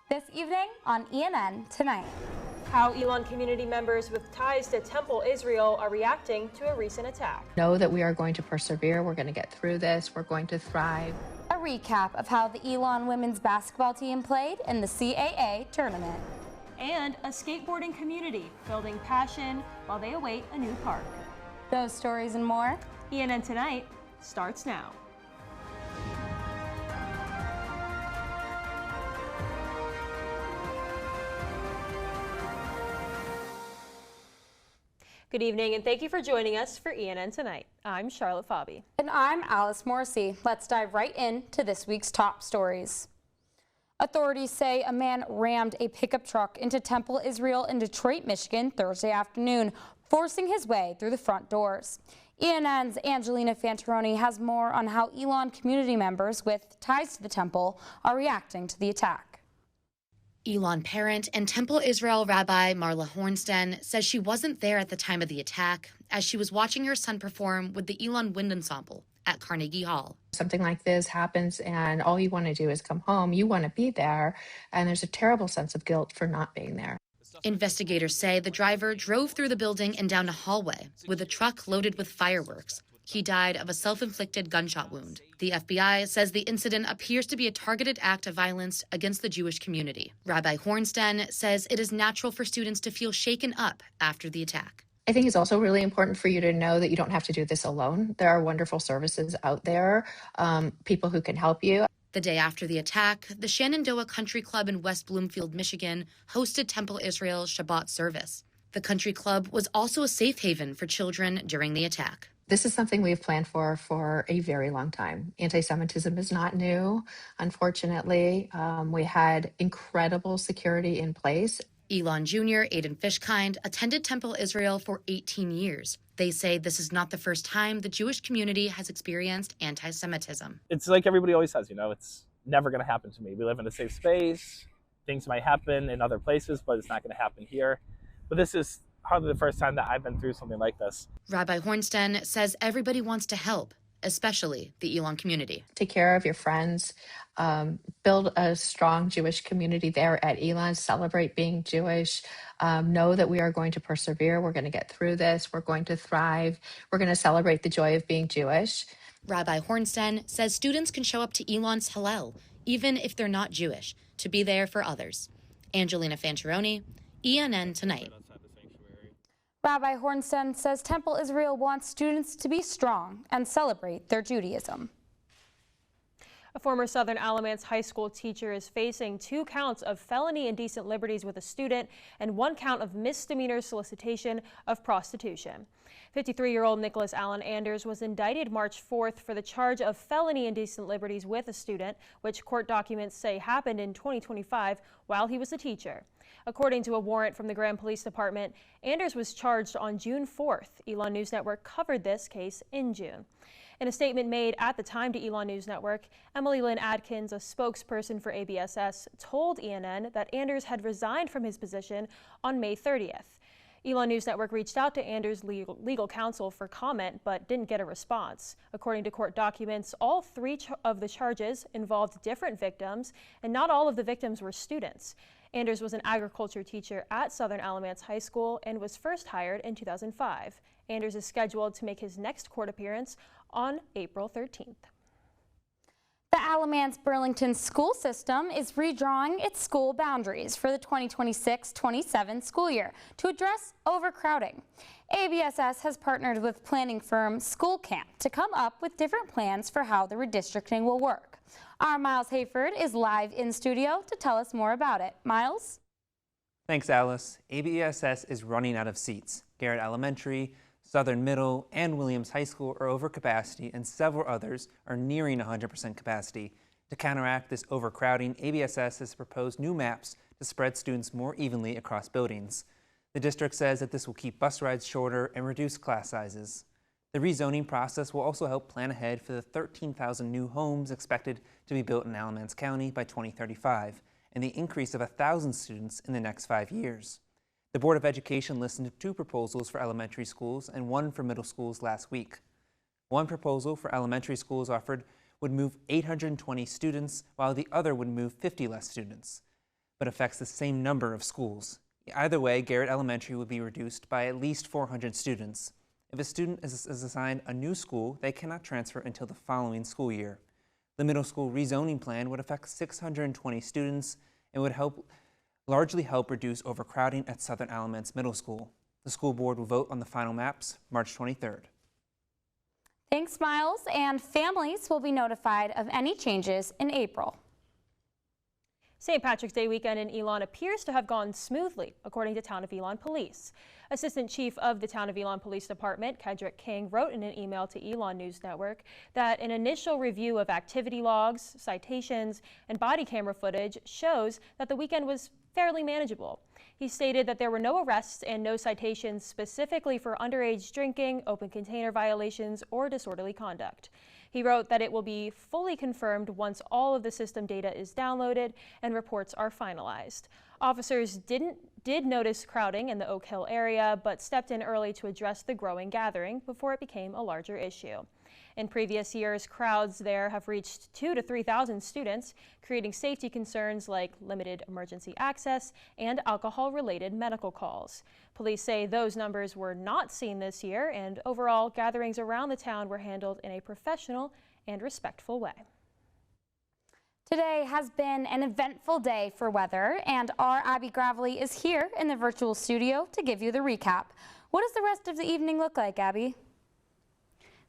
This evening on ENN Tonight. How Elon community members with ties to Temple Israel are reacting to a recent attack. Know that we are going to persevere. We're going to get through this. We're going to thrive. A recap of how the Elon women's basketball team played in the CAA tournament. And a skateboarding community building passion while they await a new park. Those stories and more. ENN Tonight starts now. Good evening, and thank you for joining us for ENN Tonight. I'm Charlotte Pfabe. And I'm Alice Morrissey. Let's dive right into this week's top stories. Authorities say a man rammed a pickup truck into Temple Israel in Detroit, Michigan Thursday afternoon, forcing his way through the front doors. ENN's Anjolina Fantaroni has more on how Elon community members with ties to the temple are reacting to the attack. Elon parent and Temple Israel Rabbi Marla Hornstein says she wasn't there at the time of the attack as she was watching her son perform with the Elon Wind Ensemble at Carnegie Hall. Something like this happens and all you want to do is come home. You want to be there, and there's a terrible sense of guilt for not being there. Investigators say the driver drove through the building and down a hallway with a truck loaded with fireworks. He died of a self-inflicted gunshot wound. The FBI says the incident appears to be a targeted act of violence against the Jewish community. Rabbi Hornstein says it is natural for students to feel shaken up after the attack. I think it's also really important for you to know that you don't have to do this alone. There are wonderful services out there, people who can help you. The day after the attack, the Shenandoah Country Club in West Bloomfield, Michigan, hosted Temple Israel's Shabbat service. The country club was also a safe haven for children during the attack. This is something we've planned for a very long time. Anti-Semitism is not new, unfortunately. We had incredible security in place. Elon Jr., Aiden Fishkind, attended Temple Israel for 18 years. They say this is not the first time the Jewish community has experienced anti-Semitism. It's like everybody always says, it's never going to happen to me. We live in a safe space. Things might happen in other places, but it's not going to happen here. But this is hardly the first time that I've been through something like this. Rabbi Hornstein says everybody wants to help, especially the Elon community. Take care of your friends, build a strong Jewish community there at Elon, celebrate being Jewish, know that we are going to persevere, we're going to get through this, we're going to thrive, we're going to celebrate the joy of being Jewish. Rabbi Hornstein says students can show up to Elon's Hallel, even if they're not Jewish, to be there for others. Anjolina Fantaroni, ENN Tonight. Rabbi Hornstein says Temple Israel wants students to be strong and celebrate their Judaism. A former Southern Alamance High School teacher is facing 2 counts of felony indecent liberties with a student and 1 count of misdemeanor solicitation of prostitution. 53-year-old Nicholas Allen Anders was indicted March 4th for the charge of felony indecent liberties with a student, which court documents say happened in 2025 while he was a teacher. According to a warrant from the Grand Police Department, Anders was charged on June 4th. Elon News Network covered this case in June. In a statement made at the time to Elon News Network, Emily Lynn Adkins, a spokesperson for ABSS, told ENN that Anders had resigned from his position on May 30th. Elon News Network reached out to Anders' legal counsel for comment, but didn't get a response. According to court documents, all 3 of the charges involved different victims, and not all of the victims were students. Anders was an agriculture teacher at Southern Alamance High School and was first hired in 2005. Anders is scheduled to make his next court appearance on April 13th. The Alamance Burlington school system is redrawing its school boundaries for the 2026-27 school year to address overcrowding. ABSS has partnered with planning firm School Camp to come up with different plans for how the redistricting will work. Our Miles Hayford is live in studio to tell us more about it. Miles? Thanks, Alice. ABSS is running out of seats. Garrett Elementary, Southern Middle, and Williams High School are over capacity, and several others are nearing 100% capacity. To counteract this overcrowding, ABSS has proposed new maps to spread students more evenly across buildings. The district says that this will keep bus rides shorter and reduce class sizes. The rezoning process will also help plan ahead for the 13,000 new homes expected to be built in Alamance County by 2035, and the increase of 1,000 students in the next 5 years. The Board of Education listened to 2 proposals for elementary schools and 1 for middle schools last week. One proposal for elementary schools offered would move 820 students, while the other would move 50 less students. but affects the same number of schools. Either way, Garrett Elementary would be reduced by at least 400 students. If a student is assigned a new school, they cannot transfer until the following school year. The middle school rezoning plan would affect 620 students and would largely help reduce overcrowding at Southern Alamance Middle School. The school board will vote on the final maps March 23rd. Thanks, Miles, and families will be notified of any changes in April. St. Patrick's Day weekend in Elon appears to have gone smoothly, according to Town of Elon Police. Assistant Chief of the Town of Elon Police Department, Kedrick King, wrote in an email to Elon News Network that an initial review of activity logs, citations, and body camera footage shows that the weekend was fairly manageable. He stated that there were no arrests and no citations specifically for underage drinking, open container violations, or disorderly conduct. He wrote that it will be fully confirmed once all of the system data is downloaded and reports are finalized. Officers did notice crowding in the Oak Hill area, but stepped in early to address the growing gathering before it became a larger issue. In previous years, crowds there have reached 2,000 to 3,000 students, creating safety concerns like limited emergency access and alcohol-related medical calls. Police say those numbers were not seen this year, and overall, gatherings around the town were handled in a professional and respectful way. Today has been an eventful day for weather, and our Abby Gravely is here in the virtual studio to give you the recap. What does the rest of the evening look like, Abby?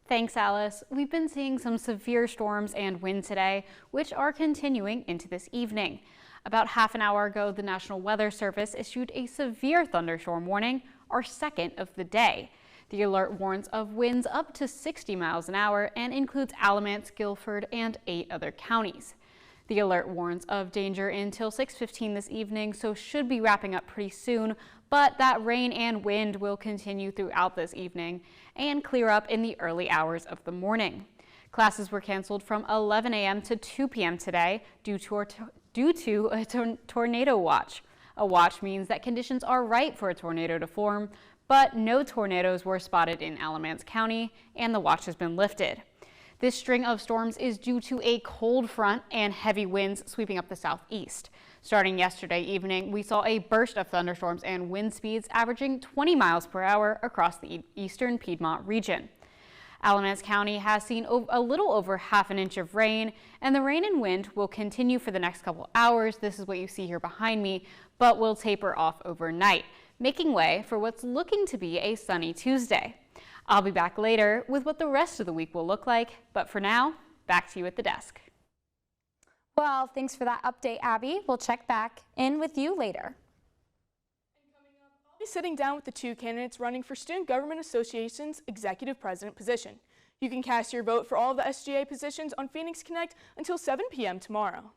Thanks, Alice. We've been seeing some severe storms and wind today, which are continuing into this evening. About half an hour ago, the National Weather Service issued a severe thunderstorm warning, our second of the day. The alert warns of winds up to 60 miles an hour and includes Alamance, Guilford, and 8 other counties. The alert warns of danger until 6:15 this evening, so should be wrapping up pretty soon, but that rain and wind will continue throughout this evening and clear up in the early hours of the morning. Classes were canceled from 11 a.m. to 2 p.m. today due to a tornado watch. A watch means that conditions are right for a tornado to form, but no tornadoes were spotted in Alamance County, and the watch has been lifted. This string of storms is due to a cold front and heavy winds sweeping up the southeast. Starting yesterday evening, we saw a burst of thunderstorms and wind speeds averaging 20 miles per hour across the eastern Piedmont region. Alamance County has seen a little over half an inch of rain, and the rain and wind will continue for the next couple hours. This is what you see here behind me, but will taper off overnight, making way for what's looking to be a sunny Tuesday. I'll be back later with what the rest of the week will look like, but for now, back to you at the desk. Well, thanks for that update, Abby. We'll check back in with you later. And coming up, I'll be sitting down with the 2 candidates running for Student Government Association's Executive President position. You can cast your vote for all of the SGA positions on Phoenix Connect until 7 p.m. tomorrow.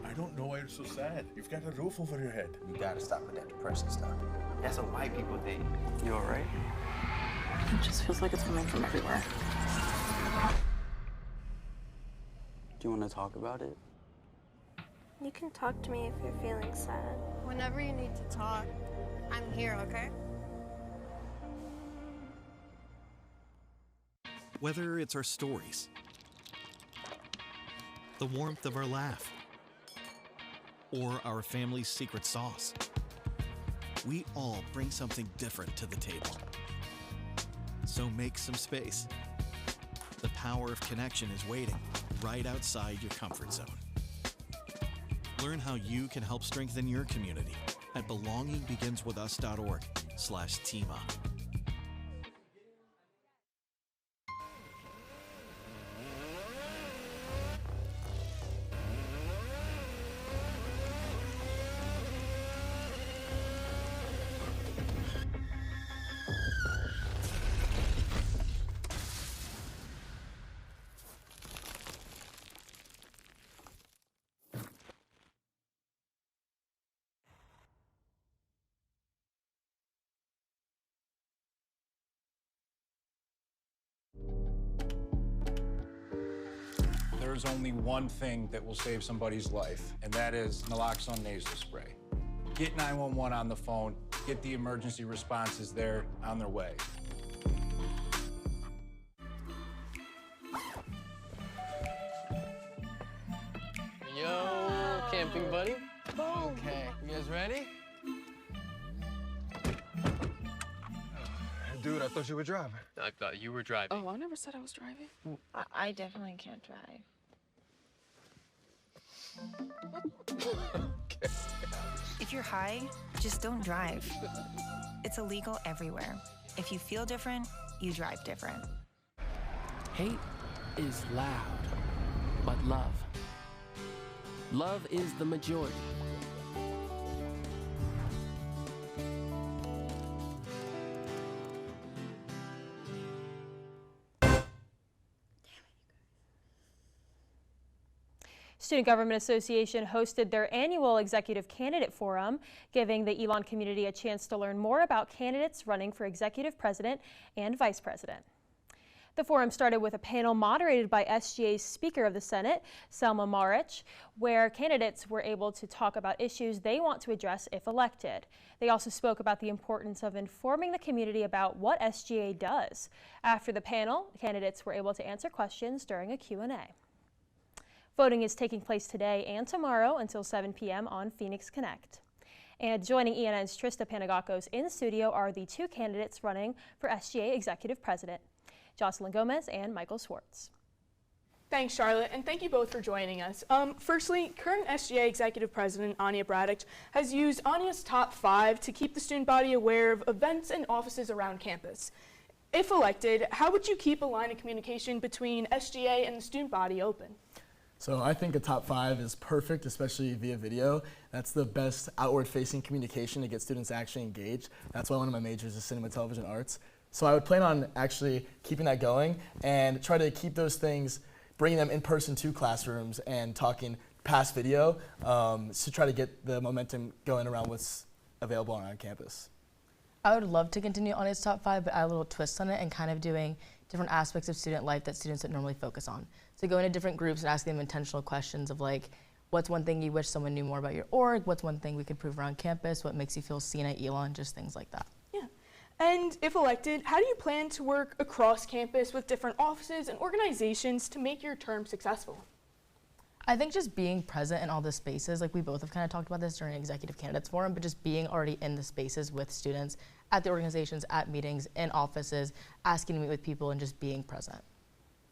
I don't know why you're so sad. You've got a roof over your head. You gotta stop with that depressing stuff. That's what white people think. You all right? It just feels like it's coming from everywhere. Do you want to talk about it? You can talk to me if you're feeling sad. Whenever you need to talk, I'm here, okay? Whether it's our stories, the warmth of our laugh, or our family's secret sauce, we all bring something different to the table. So make some space. The power of connection is waiting right outside your comfort zone. Learn how you can help strengthen your community at belongingbeginswithus.org/teamup. There's only one thing that will save somebody's life, and that is naloxone nasal spray. Get 911 on the phone, get the emergency responses there on their way. camping, buddy. Okay, you guys ready? Dude, I thought you were driving. I thought you were driving. Oh, I never said I was driving. I definitely can't drive. Okay. If you're high, just don't drive. It's illegal everywhere. If you feel different, you drive different. Hate is loud, but love is the majority. Student Government Association hosted their annual Executive Candidate Forum, giving the Elon community a chance to learn more about candidates running for Executive President and Vice President. The forum started with a panel moderated by SGA's Speaker of the Senate, Selma Maric, where candidates were able to talk about issues they want to address if elected. They also spoke about the importance of informing the community about what SGA does. After the panel, candidates were able to answer questions during a Q&A. Voting is taking place today and tomorrow until 7 p.m. on Phoenix Connect. And joining ENN's Trista Panagakos in studio are the two candidates running for SGA Executive President, Jocelyn Gomez and Michael Swartz. Thanks, Charlotte, and thank you both for joining us. Firstly, current SGA Executive President Anya Braddock has used Anya's top 5 to keep the student body aware of events and offices around campus. If elected, how would you keep a line of communication between SGA and the student body open? So I think a top 5 is perfect, especially via video. That's the best outward-facing communication to get students actually engaged. That's why one of my majors is cinema, television, arts. So I would plan on actually keeping that going and try to keep those things, bringing them in person to classrooms and talking past video to try to get the momentum going around what's available on campus. I would love to continue on its top 5, but add a little twist on it and kind of doing different aspects of student life that students would normally focus on. So going to different groups and asking them intentional questions of like, what's one thing you wish someone knew more about your org? What's one thing we could prove around campus? What makes you feel seen at Elon? Just things like that. Yeah. And if elected, how do you plan to work across campus with different offices and organizations to make your term successful? I think just being present in all the spaces, like we both have kind of talked about this during Executive Candidates Forum, but just being already in the spaces with students, at the organizations, at meetings, in offices, asking to meet with people and just being present.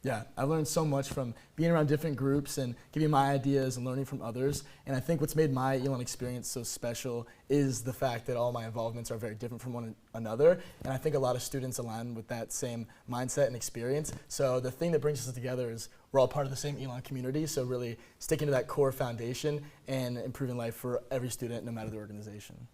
Yeah, I've learned so much from being around different groups and giving my ideas and learning from others. And I think what's made my Elon experience so special is the fact that all my involvements are very different from one another. And I think a lot of students align with that same mindset and experience. So the thing that brings us together is we're all part of the same Elon community. So really sticking to that core foundation and improving life for every student, no matter the organization.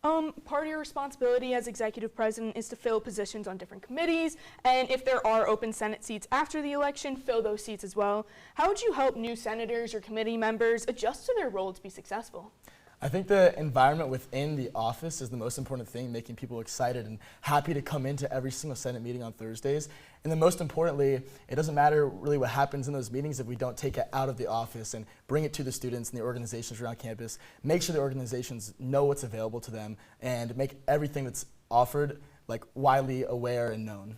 Part of your responsibility as executive president is to fill positions on different committees, and if there are open Senate seats after the election, fill those seats as well. How would you help new senators or committee members adjust to their role to be successful? I think the environment within the office is the most important thing, making people excited and happy to come into every single Senate meeting on Thursdays. And then most importantly, it doesn't matter really what happens in those meetings if we don't take it out of the office and bring it to the students and the organizations around campus, make sure the organizations know what's available to them and make everything that's offered like widely aware and known.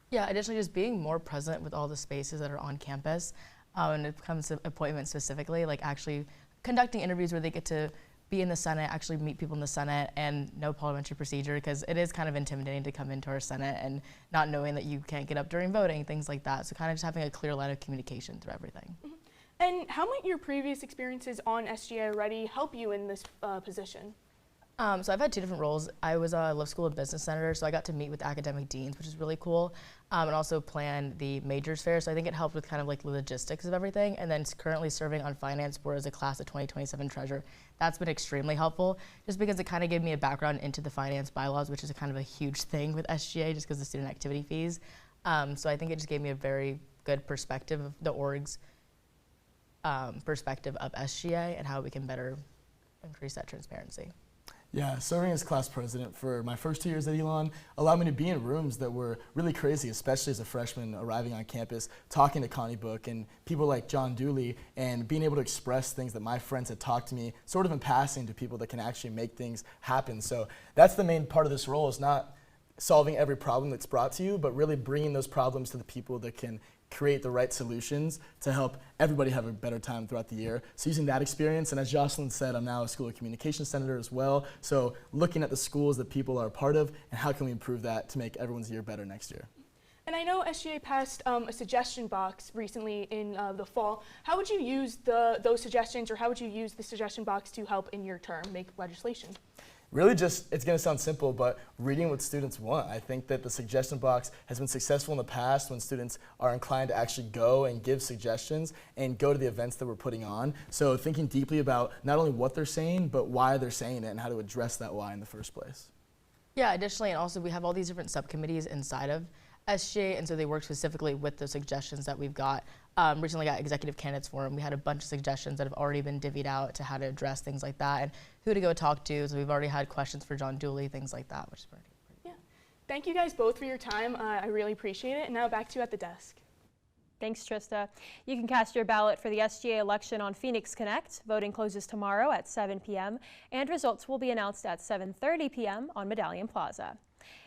Yeah, additionally just being more present with all the spaces that are on campus when it comes to appointments specifically, like actually conducting interviews where they get to be in the Senate, actually meet people in the Senate and know parliamentary procedure, because it is kind of intimidating to come into our Senate and not knowing that you can't get up during voting, things like that. So kind of just having a clear line of communication through everything. Mm-hmm. And how might your previous experiences on SGA already help you in this position? So I've had 2 different roles. I was a Love School of Business Senator, so I got to meet with academic deans, which is really cool, and also plan the majors fair. So I think it helped with kind of like the logistics of everything. And then currently serving on finance board as a class of 2027 treasurer. That's been extremely helpful, just because it kind of gave me a background into the finance bylaws, which is kind of a huge thing with SGA, just because of the student activity fees. So I think it just gave me a very good perspective of the org's perspective of SGA and how we can better increase that transparency. Yeah, serving as class president for my first 2 years at Elon allowed me to be in rooms that were really crazy, especially as a freshman arriving on campus, talking to Connie Book and people like John Dooley, and being able to express things that my friends had talked to me sort of in passing to people that can actually make things happen. So that's the main part of this role, is not solving every problem that's brought to you, but really bringing those problems to the people that can create the right solutions to help everybody have a better time throughout the year. So using that experience, and as Jocelyn said, I'm now a School of Communication Senator as well. So looking at the schools that people are a part of and how can we improve that to make everyone's year better next year. And I know SGA passed a suggestion box recently in the fall. How would you use those suggestions, or how would you use the suggestion box to help in your term make legislation? Really just, it's going to sound simple, but reading what students want. I think that the suggestion box has been successful in the past when students are inclined to actually go and give suggestions and go to the events that we're putting on. So thinking deeply about not only what they're saying, but why they're saying it and how to address that why in the first place. Yeah, additionally, and also we have all these different subcommittees inside of SGA, and so they work specifically with the suggestions that we've got. Recently got Executive Candidates Forum. We had a bunch of suggestions that have already been divvied out to how to address things like that and who to go talk to. So we've already had questions for John Dooley, things like that, which is pretty Yeah. Thank you guys both for your time. I really appreciate it. And now back to you at the desk. Thanks, Trista. You can cast your ballot for the SGA election on Phoenix Connect. Voting closes tomorrow at 7 p.m. and results will be announced at 7:30 p.m. on Medallion Plaza.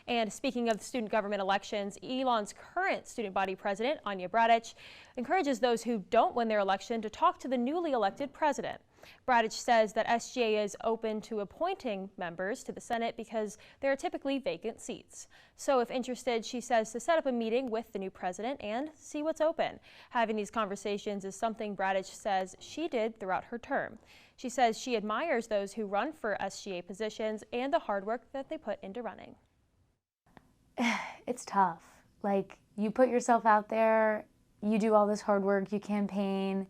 And speaking of student government elections, Elon's current student body president, Anya Bradich, encourages those who don't win their election to talk to the newly elected president. Bradich says that SGA is open to appointing members to the Senate because there are typically vacant seats. So if interested, she says to set up a meeting with the new president and see what's open. Having these conversations is something Bradich says she did throughout her term. She says she admires those who run for SGA positions and the hard work that they put into running. It's tough. Like, you put yourself out there, you do all this hard work, you campaign,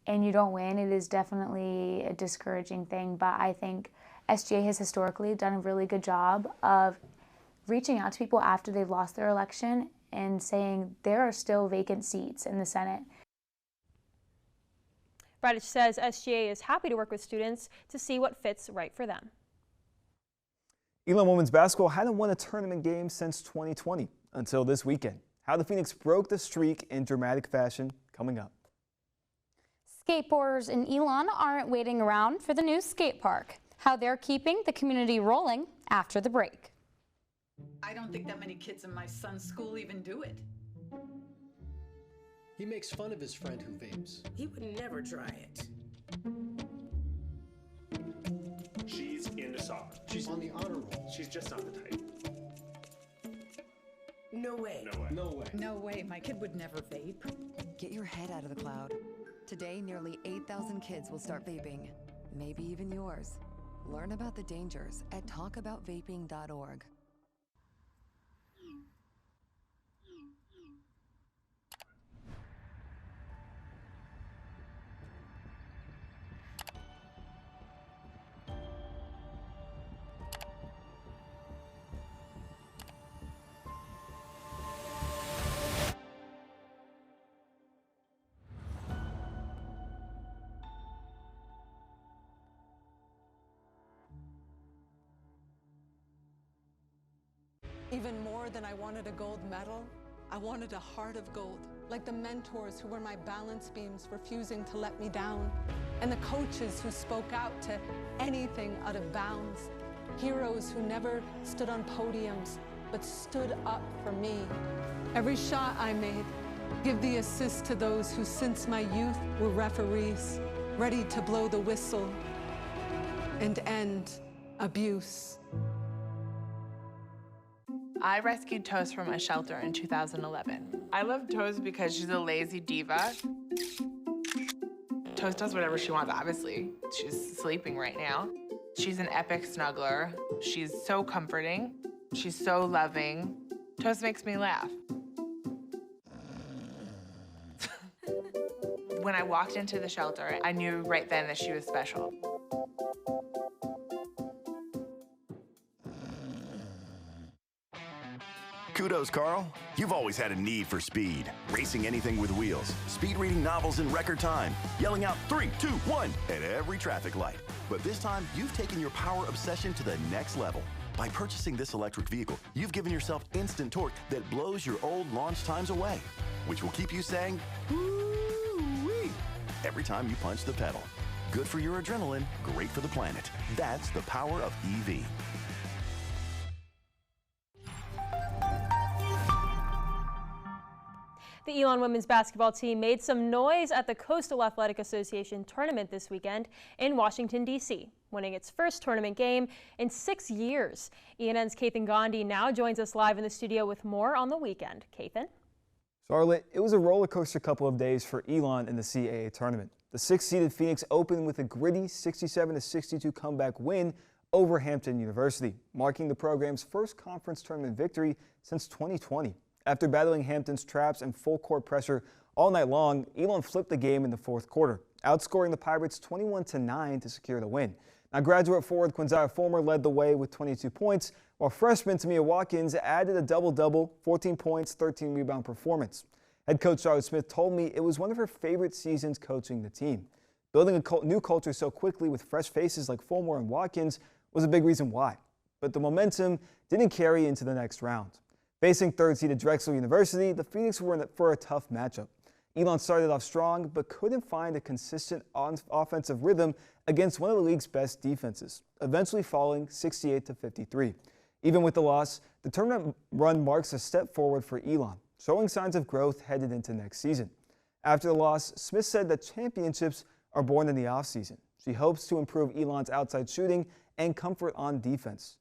and you don't win. It is definitely a discouraging thing, but I think SGA has historically done a really good job of reaching out to people after they've lost their election and saying there are still vacant seats in the Senate. Bradich says SGA is happy to work with students to see what fits right for them. Elon women's basketball hadn't won a tournament game since 2020 until this weekend. How the Phoenix broke the streak in dramatic fashion, coming up. Skateboarders in Elon aren't waiting around for the new skate park. How they're keeping the community rolling after the break. I don't think that many kids in my son's school even do it. He makes fun of his friend who vapes. He would never try it. She's into soccer. She's on the honor roll. She's just not the type. No way. No way. No way. No way. My kid would never vape. Get your head out of the cloud. Today, nearly 8,000 kids will start vaping. Maybe even yours. Learn about the dangers at talkaboutvaping.org. Even more than I wanted a gold medal, I wanted a heart of gold, like the mentors who were my balance beams refusing to let me down, and the coaches who spoke out to anything out of bounds, heroes who never stood on podiums, but stood up for me. Every shot I made, give the assist to those who since my youth were referees, ready to blow the whistle and end abuse. I rescued Toast from a shelter in 2011. I love Toast because she's a lazy diva. Toast does whatever she wants, obviously. She's sleeping right now. She's an epic snuggler. She's so comforting. She's so loving. Toast makes me laugh. When I walked into the shelter, I knew right then that she was special. Kudos, Carl. You've always had a need for speed. Racing anything with wheels, speed reading novels in record time, yelling out 3, 2, 1 at every traffic light. But this time, you've taken your power obsession to the next level. By purchasing this electric vehicle, you've given yourself instant torque that blows your old launch times away, which will keep you saying, "Woo-wee," every time you punch the pedal. Good for your adrenaline, great for the planet. That's the power of EV. The The Elon women's basketball team made some noise at the Coastal Athletic Association tournament this weekend in Washington, D.C., winning its first tournament game in 6 years. ENN's Kathan Gandhi now joins us live in the studio with more on the weekend. Kathan? Charlotte, it was a roller coaster couple of days for Elon in the CAA tournament. The 6th-seeded Phoenix opened with a gritty 67-62 comeback win over Hampton University, marking the program's first conference tournament victory since 2020. After battling Hampton's traps and full-court pressure all night long, Elon flipped the game in the fourth quarter, outscoring the Pirates 21-9 to secure the win. Now, graduate forward Quinzaya Fulmer led the way with 22 points, while freshman Tamia Watkins added a double-double, 14 points, 13-rebound performance. Head coach Charlotte Smith told me it was one of her favorite seasons coaching the team. Building a new culture so quickly with fresh faces like Fulmer and Watkins was a big reason why. But the momentum didn't carry into the next round. Facing third-seeded Drexel University, the Phoenix were in for a tough matchup. Elon started off strong, but couldn't find a consistent offensive rhythm against one of the league's best defenses, eventually falling 68-53. Even with the loss, the tournament run marks a step forward for Elon, showing signs of growth headed into next season. After the loss, Smith said that championships are born in the offseason. She hopes to improve Elon's outside shooting and comfort on defense.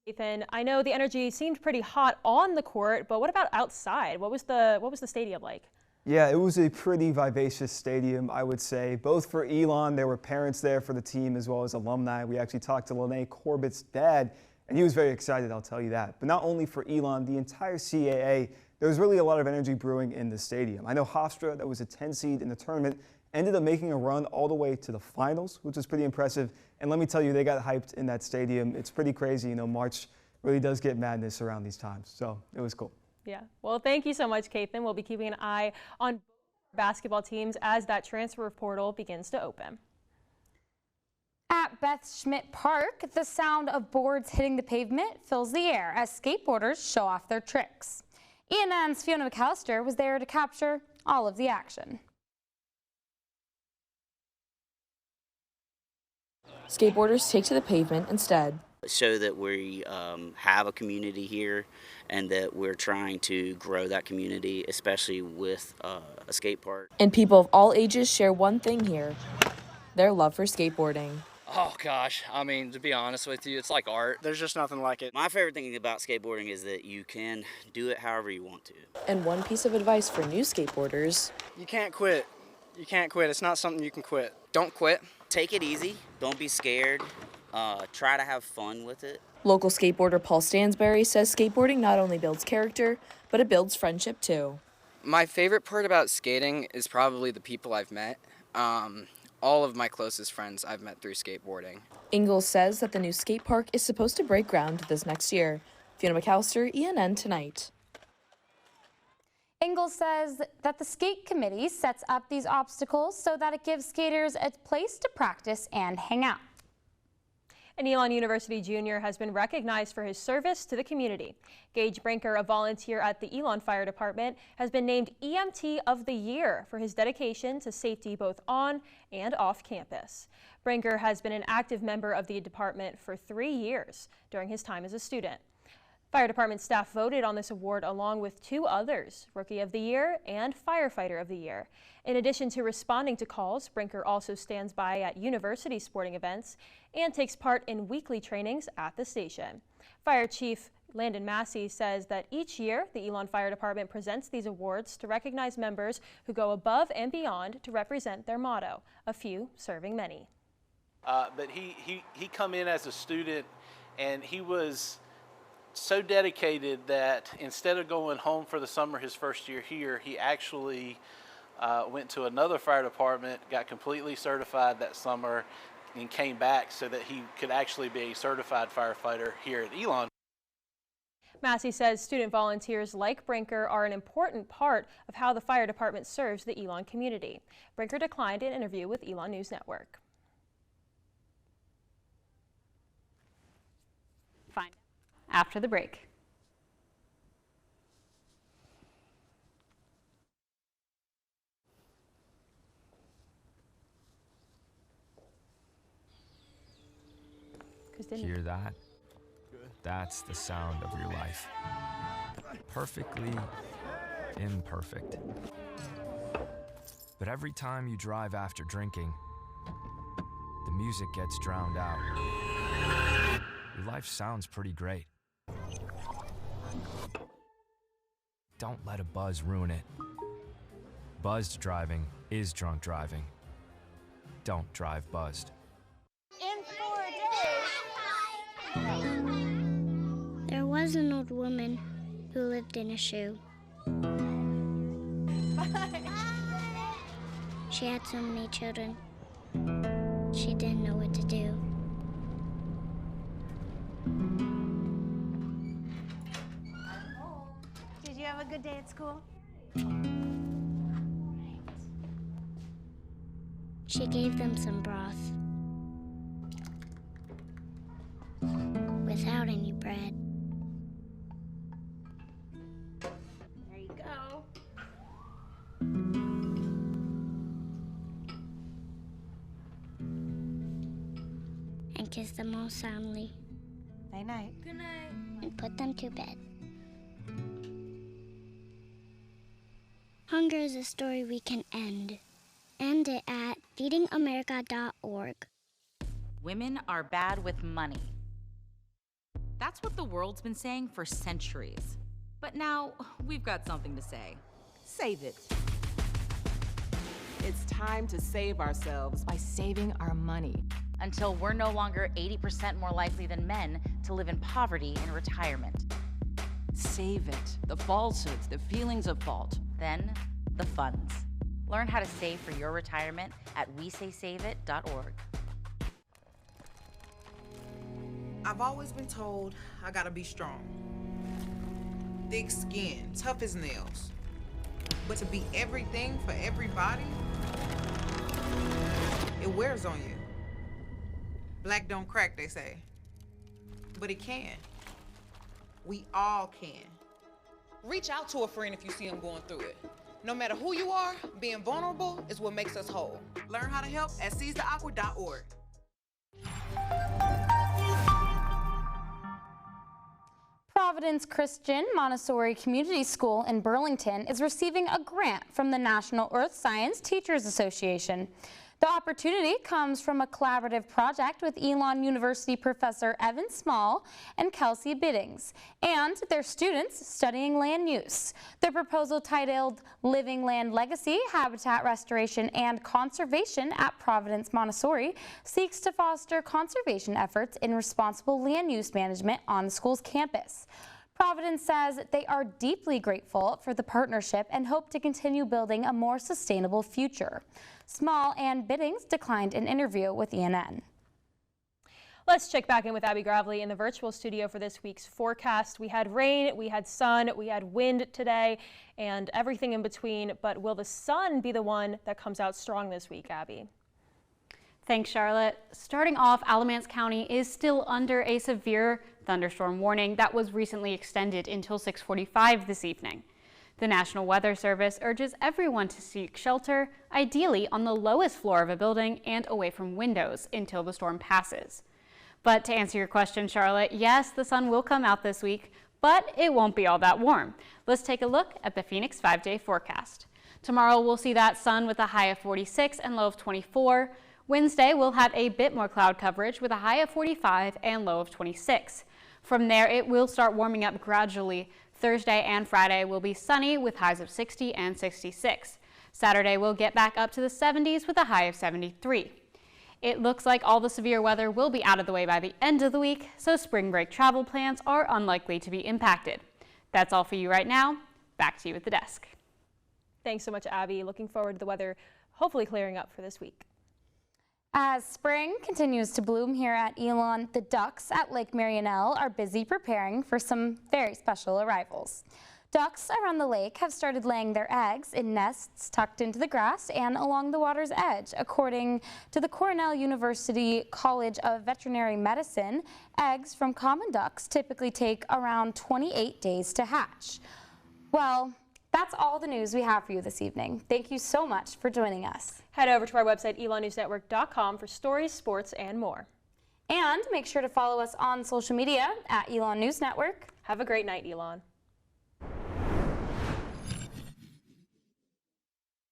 Ethan, I know the energy seemed pretty hot on the court, but what about outside? What was the stadium like? Yeah, it was a pretty vivacious stadium, I would say. Both for Elon, there were parents there for the team as well as alumni. We actually talked to Lene Corbett's dad, and he was very excited, I'll tell you that. But not only for Elon, the entire CAA, there was really a lot of energy brewing in the stadium. I know Hofstra, that was a 10 seed in the tournament, ended up making a run all the way to the finals, which was pretty impressive. And let me tell you, they got hyped in that stadium. It's pretty crazy. You know, March really does get madness around these times. So it was cool. Yeah. Well, thank you so much, Kathan. We'll be keeping an eye on basketball teams as that transfer portal begins to open. At Beth Schmidt Park, the sound of boards hitting the pavement fills the air as skateboarders show off their tricks. ENN's Fiona McAllister was there to capture all of the action. Skateboarders take to the pavement instead. Show that we have a community here and that we're trying to grow that community, especially with a skate park. And people of all ages share one thing here, their love for skateboarding. Oh gosh, I mean, to be honest with you, it's like art. There's just nothing like it. My favorite thing about skateboarding is that you can do it however you want to. And one piece of advice for new skateboarders. You can't quit. You can't quit. It's not something you can quit. Don't quit. Take it easy. Don't be scared. Try to have fun with it. Local skateboarder Paul Stansberry says skateboarding not only builds character, but it builds friendship too. My favorite part about skating is probably the people I've met. All of my closest friends I've met through skateboarding. Ingalls says that the new skate park is supposed to break ground this next year. Fiona McAllister, ENN Tonight. Ingalls says that the skate committee sets up these obstacles so that it gives skaters a place to practice and hang out. An Elon University junior has been recognized for his service to the community. Gage Brinker, a volunteer at the Elon Fire Department, has been named EMT of the Year for his dedication to safety both on and off campus. Brinker has been an active member of the department for 3 years during his time as a student. Fire Department staff voted on this award along with 2 others, Rookie of the Year and Firefighter of the Year. In addition to responding to calls, Brinker also stands by at university sporting events and takes part in weekly trainings at the station. Fire Chief Landon Massey says that each year the Elon Fire Department presents these awards to recognize members who go above and beyond to represent their motto, a few serving many. But he come in as a student and he was so dedicated that instead of going home for the summer his first year here, he actually went to another fire department, got completely certified that summer, and came back so that he could actually be a certified firefighter here at Elon. Massey says student volunteers like Brinker are an important part of how the fire department serves the Elon community. Brinker declined an interview with Elon News Network. Fine. After the break. Hear that? Good. That's the sound of your life. Perfectly imperfect. But every time you drive after drinking, the music gets drowned out. Your life sounds pretty great. Don't let a buzz ruin it. Buzzed driving is drunk driving. Don't drive buzzed. In 4 days. There was an old woman who lived in a shoe. She had so many children. She didn't know what to do. Did you have a good day at school? She gave them some broth without any bread. There you go. And kissed them all soundly. Night night. Good night. And put them to bed. Hunger is a story we can end. End it at feedingamerica.org. Women are bad with money. That's what the world's been saying for centuries. But now, we've got something to say. Save it. It's time to save ourselves by saving our money. Until we're no longer 80% more likely than men to live in poverty in retirement. Save it. The falsehoods, the feelings of fault. Then, the funds. Learn how to save for your retirement at wesaysaveit.org. I've always been told I gotta be strong. Thick skin, tough as nails. But to be everything for everybody, it wears on you. Black don't crack, they say. But it can. We all can. Reach out to a friend if you see them going through it. No matter who you are, being vulnerable is what makes us whole. Learn how to help at seizetheawkward.org. Providence Christian Montessori Community School in Burlington is receiving a grant from the National Earth Science Teachers Association. The opportunity comes from a collaborative project with Elon University professor Evan Small and Kelsey Biddings and their students studying land use. Their proposal, titled Living Land Legacy, Habitat Restoration and Conservation at Providence Montessori, seeks to foster conservation efforts in responsible land use management on the school's campus. Providence says they are deeply grateful for the partnership and hope to continue building a more sustainable future. Small and Biddings declined an interview with ENN. Let's check back in with Abby Gravely in the virtual studio for this week's forecast. We had rain, we had sun, we had wind today, and everything in between. But will the sun be the one that comes out strong this week, Abby? Thanks, Charlotte. Starting off, Alamance County is still under a severe thunderstorm warning that was recently extended until 6:45 this evening. The National Weather Service urges everyone to seek shelter, ideally on the lowest floor of a building and away from windows until the storm passes. But to answer your question, Charlotte, yes, the sun will come out this week, but it won't be all that warm. Let's take a look at the Phoenix 5-day forecast. Tomorrow we'll see that sun with a high of 46 and low of 24. Wednesday we'll have a bit more cloud coverage with a high of 45 and low of 26. From there, it will start warming up gradually. Thursday and Friday will be sunny with highs of 60 and 66. Saturday will get back up to the 70s with a high of 73. It looks like all the severe weather will be out of the way by the end of the week, so spring break travel plans are unlikely to be impacted. That's all for you right now. Back to you at the desk. Thanks so much, Abby. Looking forward to the weather hopefully clearing up for this week. As spring continues to bloom here at Elon, the ducks at Lake Marianelle are busy preparing for some very special arrivals. Ducks around the lake have started laying their eggs in nests tucked into the grass and along the water's edge. According to the Cornell University College of Veterinary Medicine, eggs from common ducks typically take around 28 days to hatch. Well, that's all the news we have for you this evening. Thank you so much for joining us. Head over to our website, elonnewsnetwork.com, for stories, sports, and more. And make sure to follow us on social media at Elon News Network. Have a great night, Elon.